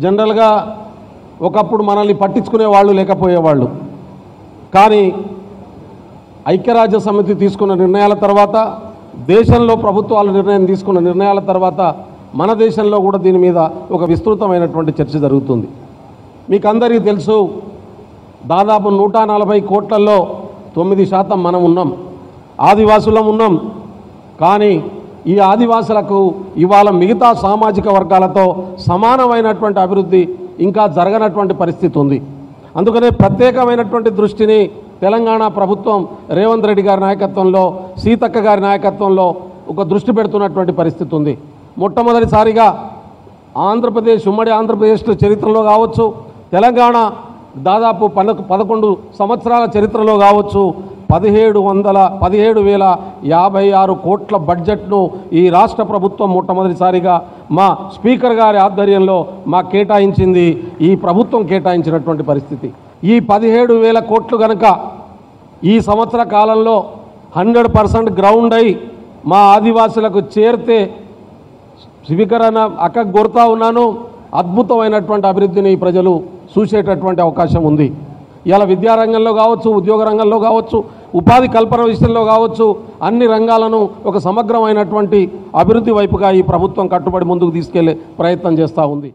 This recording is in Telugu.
జనరల్గా ఒకప్పుడు మనల్ని పట్టించుకునే వాళ్ళు లేకపోయేవాళ్ళు. కానీ ఐక్యరాజ్య సమితి తీసుకున్న నిర్ణయాల తర్వాత, దేశంలో ప్రభుత్వాలు నిర్ణయం తీసుకున్న నిర్ణయాల తర్వాత మన దేశంలో కూడా దీని మీద ఒక విస్తృతమైనటువంటి చర్చ జరుగుతుంది. మీకు అందరికీ తెలుసు, దాదాపు 140 కోట్లలో 9% మనం ఉన్నాం, ఆదివాసులం ఉన్నాం. కానీ ఈ ఆదివాసులకు ఇవాళ మిగతా సామాజిక వర్గాలతో సమానమైనటువంటి అభివృద్ధి ఇంకా జరగనటువంటి పరిస్థితి ఉంది. అందుకనే ప్రత్యేకమైనటువంటి దృష్టిని తెలంగాణ ప్రభుత్వం రేవంత్ రెడ్డి గారి నాయకత్వంలో, సీతక్క గారి నాయకత్వంలో ఒక దృష్టి పెడుతున్నటువంటి పరిస్థితి ఉంది. మొట్టమొదటిసారిగా ఆంధ్రప్రదేశ్, ఉమ్మడి ఆంధ్రప్రదేశ్ చరిత్రలో కావచ్చు, తెలంగాణ దాదాపు 11 సంవత్సరాల చరిత్రలో కావచ్చు, 17,056 కోట్ల బడ్జెట్ను ఈ రాష్ట్ర ప్రభుత్వం మొట్టమొదటిసారిగా మా స్పీకర్ గారి ఆధ్వర్యంలో మాకు కేటాయించింది. ఈ ప్రభుత్వం కేటాయించినటువంటి పరిస్థితి. ఈ 17,000 కోట్లు కనుక ఈ సంవత్సర కాలంలో 100% గ్రౌండ్ అయి మా ఆదివాసులకు చేరితే, స్పీకర్ అన్న అక్కకు కోరుతా ఉన్నాను, అద్భుతమైనటువంటి అభివృద్ధిని ప్రజలు చూసేటటువంటి అవకాశం ఉంది. ఇలా విద్యారంగంలో కావచ్చు, ఉద్యోగ రంగంలో కావచ్చు, ఉపాధి కల్పన విషయంలో కావచ్చు, అన్ని రంగాలను ఒక సమగ్రమైనటువంటి అభివృద్ధి వైపుగా ఈ ప్రభుత్వం కట్టుబడి ముందుకు తీసుకెళ్లే ప్రయత్నం చేస్తూ ఉంది.